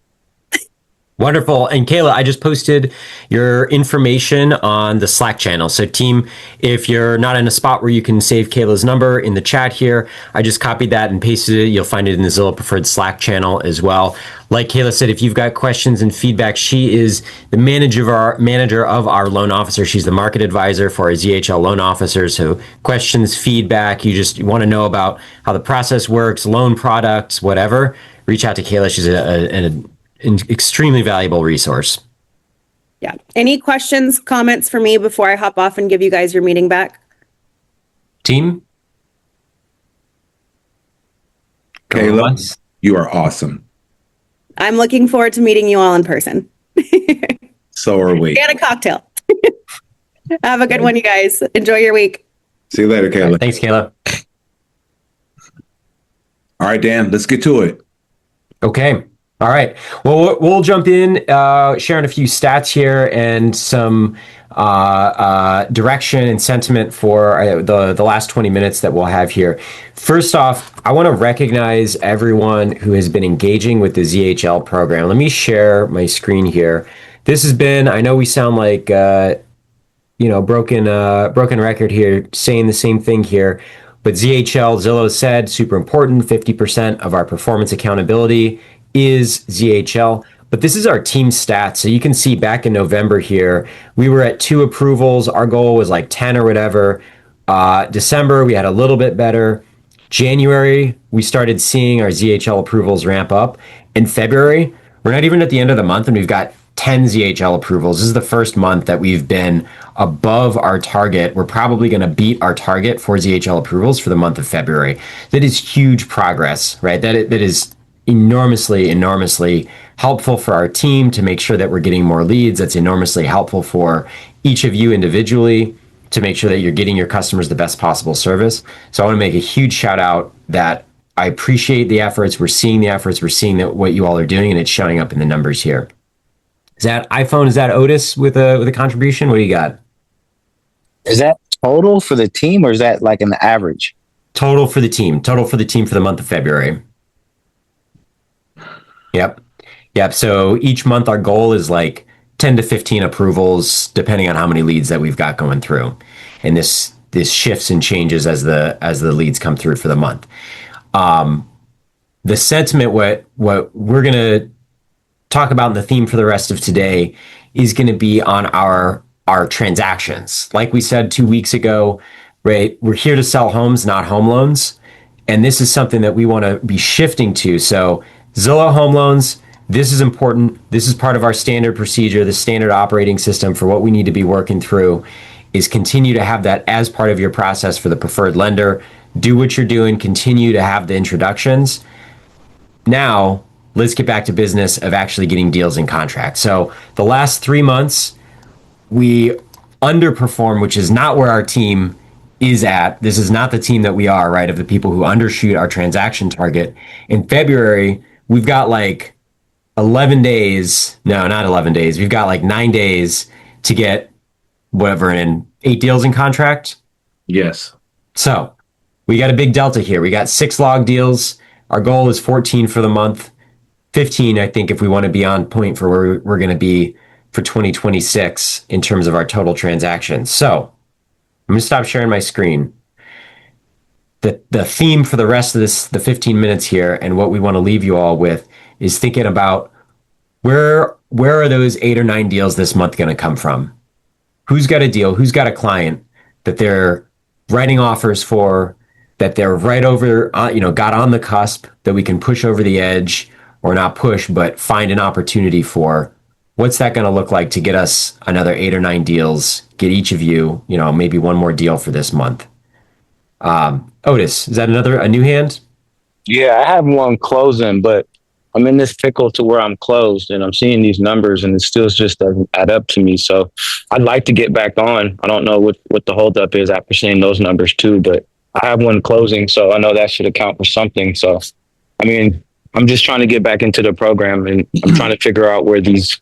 Wonderful. And Kayla, I just posted your information on the Slack channel. So team, if you're not in a spot where you can save Kayla's number in the chat here, I just copied that and pasted it. You'll find it in the Zillow Preferred Slack channel as well. Like Kayla said, if you've got questions and feedback, she is the manager of our loan officer. She's the market advisor for our ZHL loan officers. So questions, feedback, you want to know about how the process works, loan products, whatever, reach out to Kayla. She's an extremely valuable resource. Yeah. Any questions, comments for me before I hop off and give you guys your meeting back? Team? Kayla, you are awesome. I'm looking forward to meeting you all in person. So are we. And a cocktail. Have a good one, you guys. Enjoy your week. See you later, Kayla. Thanks, Kayla. All right, Dan, let's get to it. Okay. All right. Well, we'll jump in, sharing a few stats here and some direction and sentiment for the last 20 minutes that we'll have here. First off, I want to recognize everyone who has been engaging with the ZHL program. Let me share my screen here. This has been, I know we sound like, broken record here, saying the same thing here, but ZHL, Zillow said, super important, 50% of our performance accountability is ZHL, but this is our team stats. So you can see back in November here, we were at 2 approvals. Our goal was like 10 or whatever. December, we had a little bit better. January, we started seeing our ZHL approvals ramp up. In February, we're not even at the end of the month and we've got 10 ZHL approvals. This is the first month that we've been above our target. We're probably going to beat our target for ZHL approvals for the month of February. That is huge progress, right? That is enormously helpful for our team to make sure that we're getting more leads. That's enormously helpful for each of you individually to make sure that you're getting your customers the best possible service. So I want to make a huge shout out that I appreciate the efforts. We're seeing the efforts. We're seeing that what you all are doing, and it's showing up in the numbers here. Is that iPhone? Is that Otis with a contribution? What do you got? Is that total for the team, or is that like an average? Total for the team. Total for the team for the month of February. Yep. So each month our goal is like 10 to 15 approvals, depending on how many leads that we've got going through. And this shifts and changes as the leads come through for the month. The sentiment, what we're going to talk about in the theme for the rest of today is going to be on our transactions. Like we said 2 weeks ago, right? We're here to sell homes, not home loans. And this is something that we want to be shifting to. So Zillow Home Loans, this is important. This is part of our standard procedure, the standard operating system for what we need to be working through is continue to have that as part of your process for the preferred lender. Do what you're doing, continue to have the introductions. Now, let's get back to business of actually getting deals in contract. So the last 3 months, we underperformed, which is not where our team is at. This is not the team that we are, right? Of the people who undershoot our transaction target. In February, we've got like 11 days. No, not 11 days. We've got like 9 days to get whatever in 8 deals in contract. Yes. So we got a big delta here. We got 6 log deals. Our goal is 14 for the month. 15, I think, if we want to be on point for where we're going to be for 2026 in terms of our total transactions. So I'm going to stop sharing my screen. The theme for the rest of the 15 minutes here and what we want to leave you all with is thinking about where are those 8 or 9 deals this month going to come from? Who's got a deal? Who's got a client that they're writing offers for, that they're right over, got on the cusp, that we can push over the edge, or not push, but find an opportunity for? What's that going to look like to get us another 8 or 9 deals, get each of you, maybe one more deal for this month? Otis, is that a new hand? Yeah, I have one closing, but I'm in this pickle to where I'm closed and I'm seeing these numbers and it still just doesn't add up to me. So I'd like to get back on. I don't know what the holdup is after seeing those numbers too, but I have one closing, so I know that should account for something. So, I mean, I'm just trying to get back into the program and I'm trying to figure out where these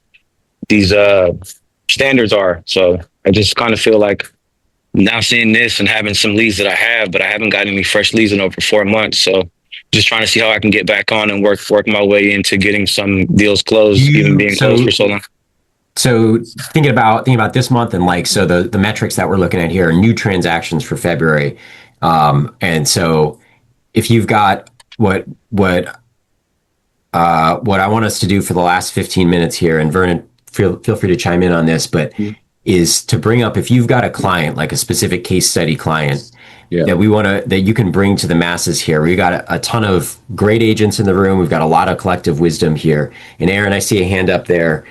standards are. So I just kind of feel like now seeing this and having some leads that I have, but I haven't got any fresh leads in over 4 months. So just trying to see how I can get back on and work my way into getting some deals closed, even being closed for so long. So thinking about this month and like, so the metrics that we're looking at here are new transactions for February. And so if you've got what I want us to do for the last 15 minutes here, and Vernon, feel free to chime in on this, but is to bring up, if you've got a client, like a specific case study client that you can bring to the masses here. We got a ton of great agents in the room. We've got a lot of collective wisdom here. And Aaron, I see a hand up there.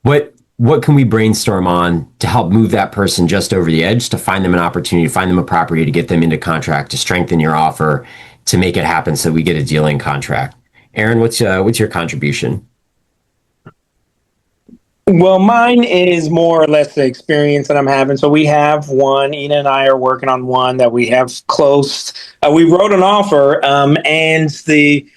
What can we brainstorm on to help move that person just over the edge, to find them an opportunity, to find them a property, to get them into contract, to strengthen your offer, to make it happen so we get a deal in contract? Aaron, what's your contribution? Well, mine is more or less the experience that I'm having. So we have one, Ina and I are working on one that we have closed. We wrote an offer, and the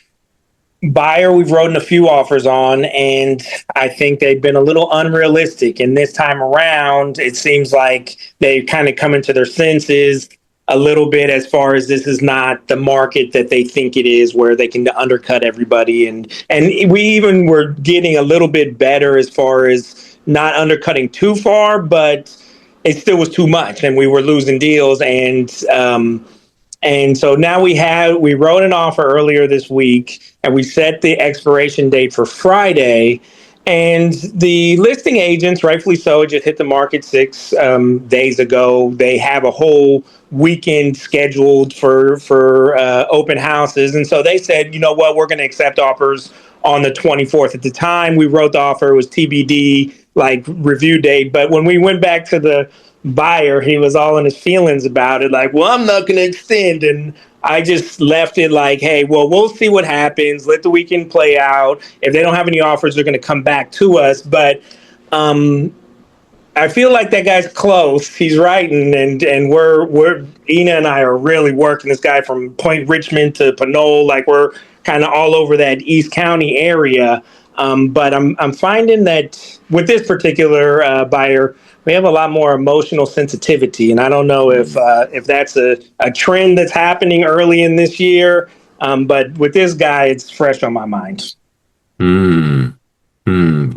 buyer we've written a few offers on, and I think they've been a little unrealistic. And this time around, it seems like they've kind of come into their senses a little bit, as far as this is not the market that they think it is, where they can undercut everybody. And we even were getting a little bit better as far as not undercutting too far, but it still was too much, and we were losing deals. And so now we wrote an offer earlier this week, and we set the expiration date for Friday. And the listing agents, rightfully so, just hit the market 6 days ago. They have a whole weekend scheduled for open houses. And so they said, you know what, we're going to accept offers on the 24th. At the time we wrote the offer, it was TBD, like review date. But when we went back to the buyer, he was all in his feelings about it, like, well, I'm not going to extend. And I just left it like, hey, well, we'll see what happens. Let the weekend play out. If they don't have any offers, they're going to come back to us. But I feel like that guy's close. He's writing, and we're Ina and I are really working this guy from Point Richmond to Pinole. Like, we're kind of all over that East County area. But I'm finding that with this particular buyer, we have a lot more emotional sensitivity, and I don't know if that's a trend that's happening early in this year. But with this guy, it's fresh on my mind.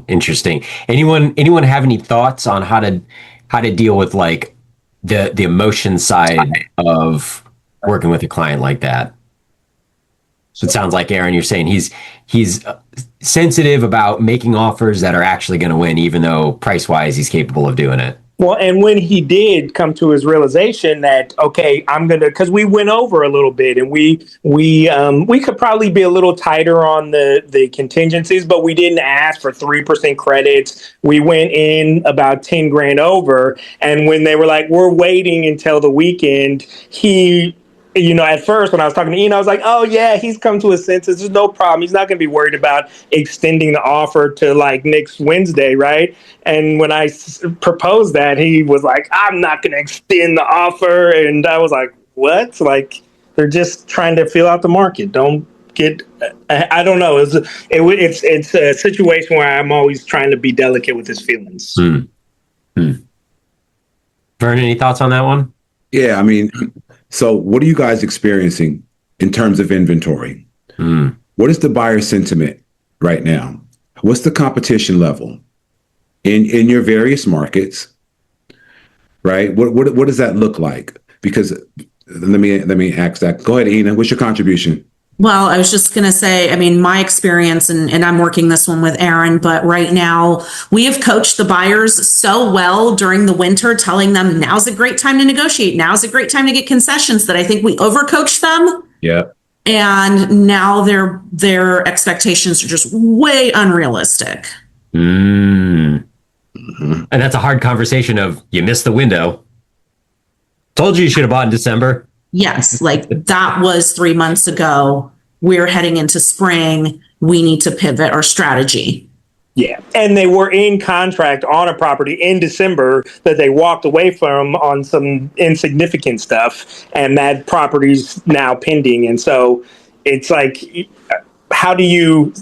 Interesting. Anyone have any thoughts on how to deal with like the emotion side of working with a client like that? So it sounds like, Aaron, you're saying he's sensitive about making offers that are actually going to win, even though price-wise he's capable of doing it. Well, and when he did come to his realization that, okay, because we went over a little bit, and we could probably be a little tighter on the contingencies, but we didn't ask for 3% credits. We went in about 10 grand over. And when they were like, we're waiting until the weekend, at first when I was talking to Ian, I was like, oh yeah, he's come to his senses. There's no problem. He's not going to be worried about extending the offer to like next Wednesday, right? And when I proposed that, he was like, I'm not going to extend the offer. And I was like, what? Like, they're just trying to feel out the market. Don't get, I don't know. It's a situation where I'm always trying to be delicate with his feelings. Vernon, any thoughts on that one? Yeah, I mean, so what are you guys experiencing in terms of inventory? What is the buyer sentiment right now? What's the competition level in your various markets? Right? What does that look like? Because let me ask that. Go ahead, Ina. What's your contribution? Well, I was just going to say, I mean, my experience, and I'm working this one with Aaron, but right now we have coached the buyers so well during the winter, telling them now's a great time to negotiate. Now's a great time to get concessions, that I think we overcoached them. Yeah. And now their expectations are just way unrealistic. And that's a hard conversation of, you missed the window. Told you should have bought in December. Yes, like that was 3 months ago. We're heading into spring. We need to pivot our strategy. Yeah. And they were in contract on a property in December that they walked away from on some insignificant stuff. And that property's now pending. And so it's like, how do you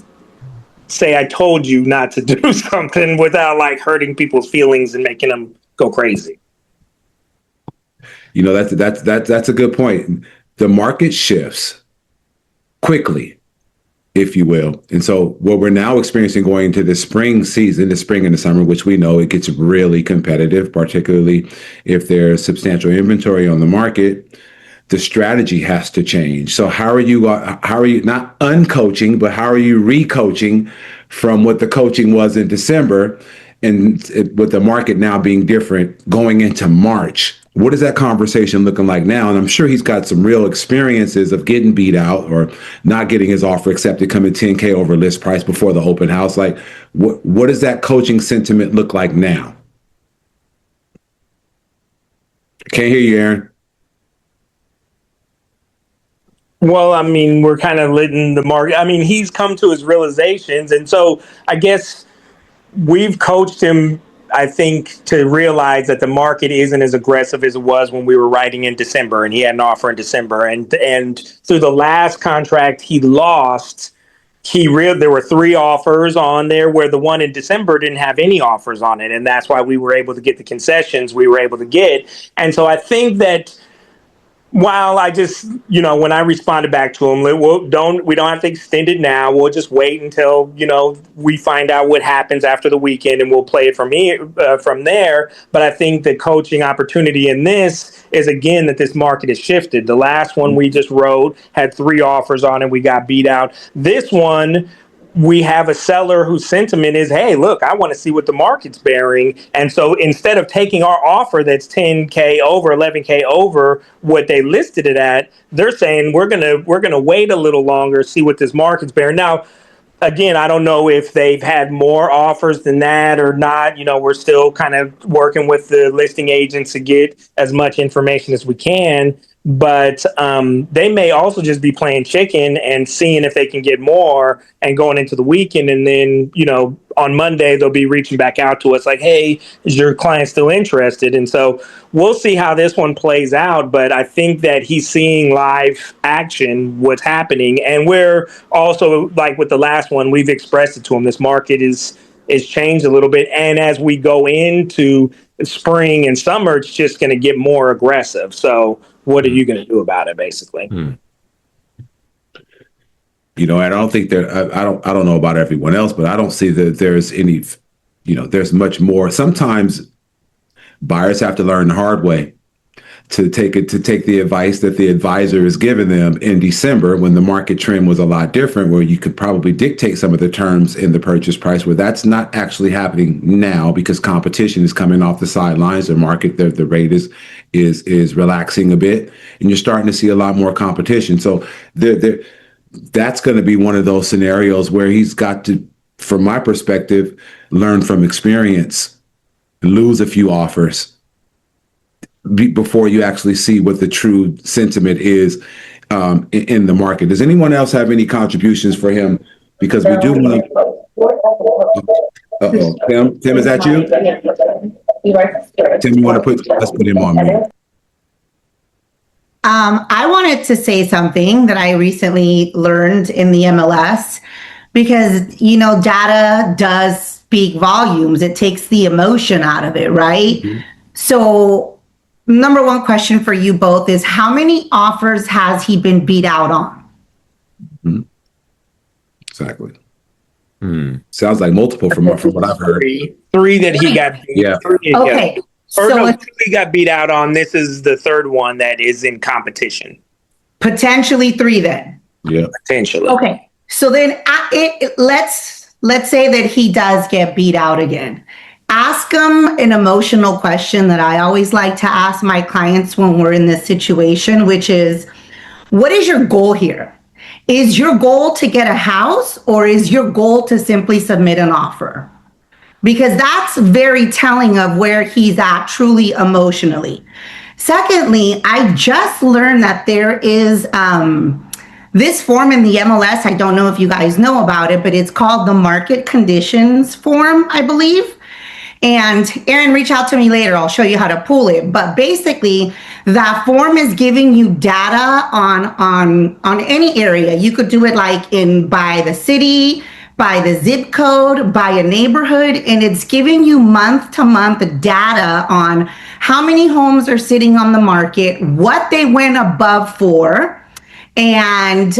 say, I told you not to do something without like hurting people's feelings and making them go crazy? You know, that's a good point. The market shifts quickly, if you will. And so what we're now experiencing going into the spring season, the spring and the summer, which we know it gets really competitive, particularly if there's substantial inventory on the market, the strategy has to change. So how are you not uncoaching, but how are you recoaching from what the coaching was in December and with the market now being different going into March? What is that conversation looking like now? And I'm sure he's got some real experiences of getting beat out or not getting his offer accepted, coming 10K over list price before the open house. Like, what does that coaching sentiment look like now? Can't hear you, Aaron. Well, I mean, we're kind of letting the market. I mean, he's come to his realizations. And so I guess we've coached him, I think, to realize that the market isn't as aggressive as it was when we were writing in December and he had an offer in December. And through the last contract he lost, there were 3 offers on there where the one in December didn't have any offers on it. And that's why we were able to get the concessions we were able to get. And so I think that while I just, when I responded back to him, we don't have to extend it now. We'll just wait until, we find out what happens after the weekend and we'll play it from there. But I think the coaching opportunity in this is, again, that this market has shifted. The last one we just wrote had 3 offers on it. We got beat out. This one, we have a seller whose sentiment is, hey, look, I want to see what the market's bearing. And so instead of taking our offer that's 10K over, 11K over what they listed it at, they're saying we're gonna wait a little longer, see what this market's bearing. Now, again, I don't know if they've had more offers than that or not. We're still kind of working with the listing agents to get as much information as we can. But they may also just be playing chicken and seeing if they can get more and going into the weekend. And then, on Monday, they'll be reaching back out to us like, hey, is your client still interested? And so we'll see how this one plays out. But I think that he's seeing live action, what's happening. And we're also, like with the last one, we've expressed it to him. This market is changed a little bit. And as we go into spring and summer, it's just going to get more aggressive. So what are you going to do about it, basically? I don't think I don't know about everyone else, but I don't see that there's any, there's much more. Sometimes buyers have to learn the hard way to take the advice that the advisor is giving them in December when the market trend was a lot different, where you could probably dictate some of the terms in the purchase price, where that's not actually happening now because competition is coming off the sidelines. The market, the rate is relaxing a bit, and you're starting to see a lot more competition. So that's going to be one of those scenarios where he's got to, from my perspective, learn from experience, lose a few offers before you actually see what the true sentiment is in the market. Does anyone else have any contributions for him? Because we do want to. Tim, is that you? Tim, you want to let's put him on mute. I wanted to say something that I recently learned in the MLS because, data does speak volumes. It takes the emotion out of it, right? Mm-hmm. So number one question for you both is, how many offers has he been beat out on? Mm-hmm. Exactly. Sounds like multiple from what I've heard. Three that he got. Yeah. Okay. Two he got beat out on. This is the third one that is in competition. Potentially 3 then. Yeah. Potentially. Okay. So then let's say that he does get beat out again. Ask him an emotional question that I always like to ask my clients when we're in this situation, which is, what is your goal here? Is your goal to get a house, or is your goal to simply submit an offer? Because that's very telling of where he's at truly emotionally. Secondly, I just learned that there is this form in the MLS. I don't know if you guys know about it, but it's called the market conditions form, I believe. And Aaron, reach out to me later. I'll show you how to pull it. But basically, that form is giving you data on any area. You could do it like by the city, by the zip code, by a neighborhood, and it's giving you month to month data on how many homes are sitting on the market, what they went above for, and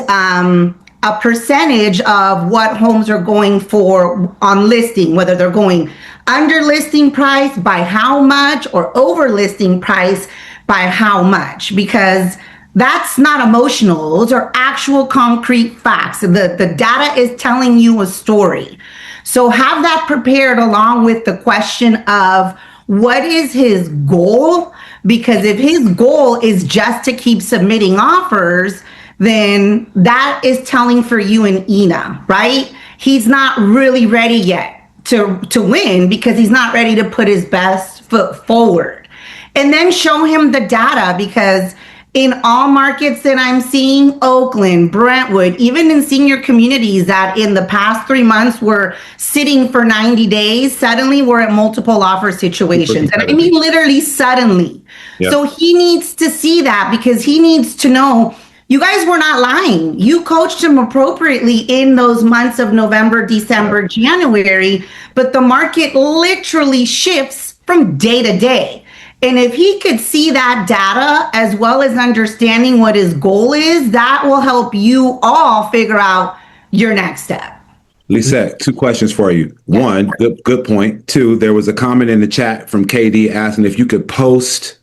a percentage of what homes are going for on listing, whether they're going under listing price by how much or over listing price by how much, because that's not emotional. Those are actual concrete facts. The data is telling you a story. So have that prepared along with the question of what is his goal? Because if his goal is just to keep submitting offers, then that is telling for you and Ina, right? He's not really ready yet to win because he's not ready to put his best foot forward. And then show him the data, because in all markets that I'm seeing, Oakland, Brentwood, even in senior communities that in the past 3 months were sitting for 90 days, suddenly we're at multiple offer situations. And I mean literally suddenly. Yep. So he needs to see that, because he needs to know you guys were not lying. You coached him appropriately in those months of November, December, January, but the market literally shifts from day to day. And if he could see that data as well as understanding what his goal is, that will help you all figure out your next step. Lisette, 2 questions for you. One, good point. 2, there was a comment in the chat from KD asking if you could post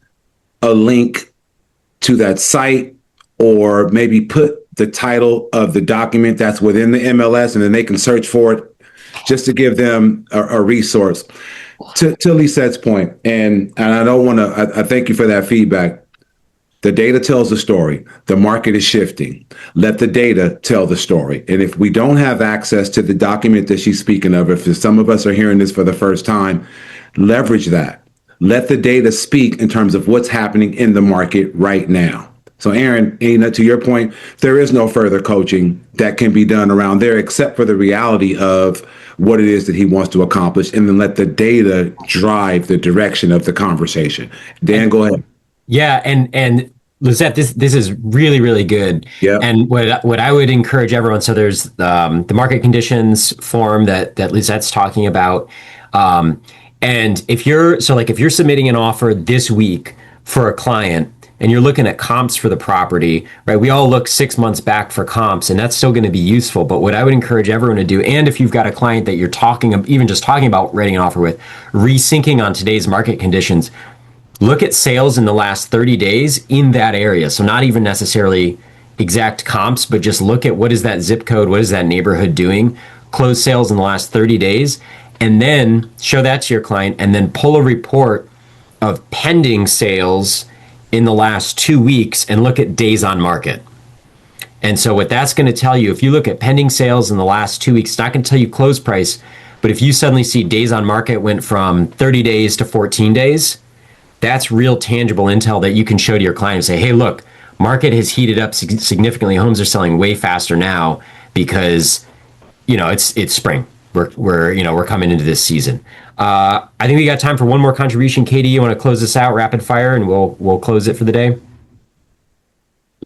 a link to that site, or maybe put the title of the document that's within the MLS, and then they can search for it, just to give them a resource. To Lisette's point, and I don't want to, I thank you for that feedback. The data tells the story. The market is shifting. Let the data tell the story. And if we don't have access to the document that she's speaking of, if some of us are hearing this for the first time, leverage that. Let the data speak in terms of what's happening in the market right now. So Aaron, Ina, to your point, there is no further coaching that can be done around there except for the reality of what it is that he wants to accomplish, and then let the data drive the direction of the conversation. Dan, go ahead. Yeah, and Lisette, this is really, really good. Yeah. And what I would encourage everyone, so there's the market conditions form that Lisette's talking about. And if you're submitting an offer this week for a client, and you're looking at comps for the property, right? We all look 6 months back for comps, and that's still going to be useful. But what I would encourage everyone to do, and if you've got a client that you're even just talking about writing an offer with, resyncing on today's market conditions, look at sales in the last 30 days in that area. So not even necessarily exact comps, but just look at what is that zip code, what is that neighborhood doing, close sales in the last 30 days, and then show that to your client, and then pull a report of pending sales in the last 2 weeks and look at days on market. And so what that's going to tell you, if you look at pending sales in the last 2 weeks, it's not going to tell you close price, but if you suddenly see days on market went from 30 days to 14 days, that's real tangible intel that you can show to your client and say, hey, look, market has heated up significantly. Homes are selling way faster now because, it's spring. We're coming into this season. I think we got time for one more contribution. Katie, you want to close this out rapid fire, and we'll close it for the day?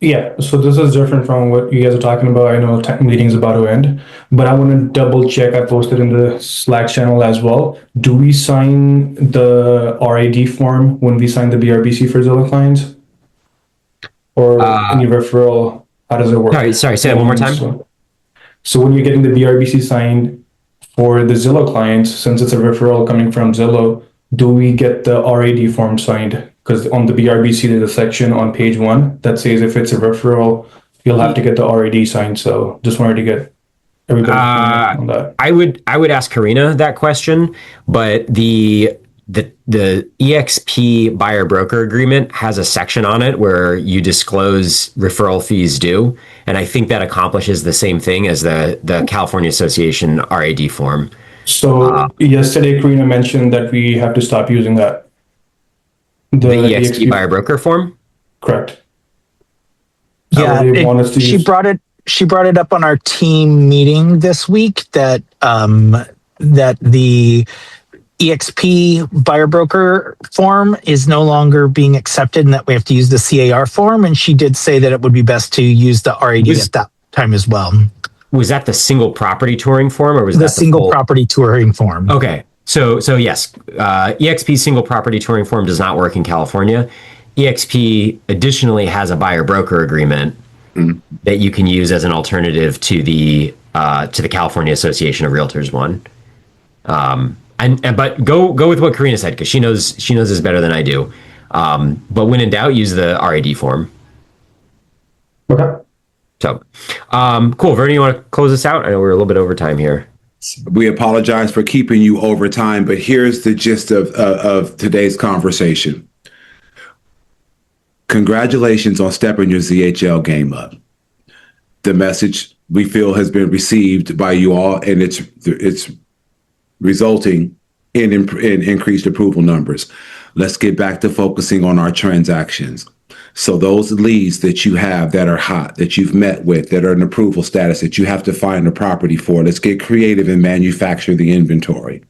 Yeah, so this is different from what you guys are talking about. I know tech meeting's about to end, but I want to double check. I posted in the Slack channel as well. Do we sign the RAD form when we sign the BRBC for Zillow clients? Or any referral? How does it work? Sorry, say that one more time. So when you're getting the BRBC signed for the Zillow clients, since it's a referral coming from Zillow, do we get the RAD form signed? Because on the BRBC, there's a section on page 1 that says if it's a referral, you'll have to get the RAD signed. So just wanted to get everybody on that. I would ask Karina that question, but the EXP buyer broker agreement has a section on it where you disclose referral fees due, and I think that accomplishes the same thing as the California Association RAD form. So yesterday, Karina mentioned that we have to stop using that. The EXP buyer broker form? Correct. Yeah, she brought it up on our team meeting this week that the EXP buyer broker form is no longer being accepted and that we have to use the CAR form. And she did say that it would be best to use the RAD at that time as well. Was that the single property touring form, or was the that single property touring form? Okay. So yes, EXP single property touring form does not work in California. EXP additionally has a buyer broker agreement that you can use as an alternative to the California Association of Realtors one. But go with what Karina said, because she knows this better than I do. But when in doubt, use the RAD form. Okay. So, cool. Vernon, you want to close this out? I know we're a little bit over time here. We apologize for keeping you over time, but here's the gist of today's conversation. Congratulations on stepping your ZHL game up. The message we feel has been received by you all, and it's resulting in increased approval numbers. Let's get back to focusing on our transactions. So those leads that you have that are hot, that you've met with, that are in approval status, that you have to find a property for, let's get creative and manufacture the inventory.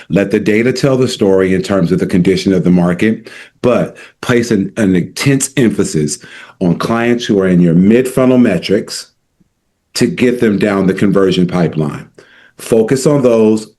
Let the data tell the story in terms of the condition of the market, but place an intense emphasis on clients who are in your mid-funnel metrics to get them down the conversion pipeline. Focus on those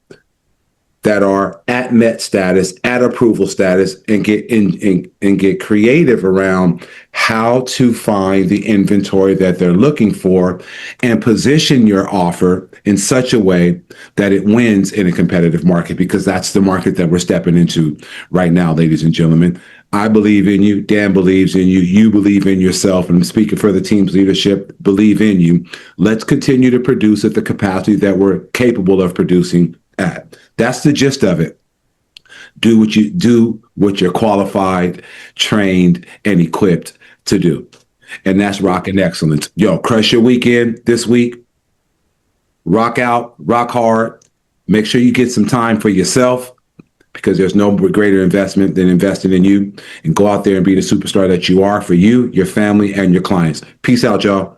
that are at MET status, at approval status, and get creative around how to find the inventory that they're looking for, and position your offer in such a way that it wins in a competitive market, because that's the market that we're stepping into right now, ladies and gentlemen. I believe in you. Dan believes in you. You believe in yourself. And I'm speaking for the team's leadership. Believe in you. Let's continue to produce at the capacity that we're capable of producing at. That's the gist of it. Do what you're qualified, trained, and equipped to do. And that's rocking excellence. Yo, crush your weekend this week. Rock out, rock hard. Make sure you get some time for yourself, because there's no greater investment than investing in you. And go out there and be the superstar that you are for you, your family, and your clients. Peace out, y'all.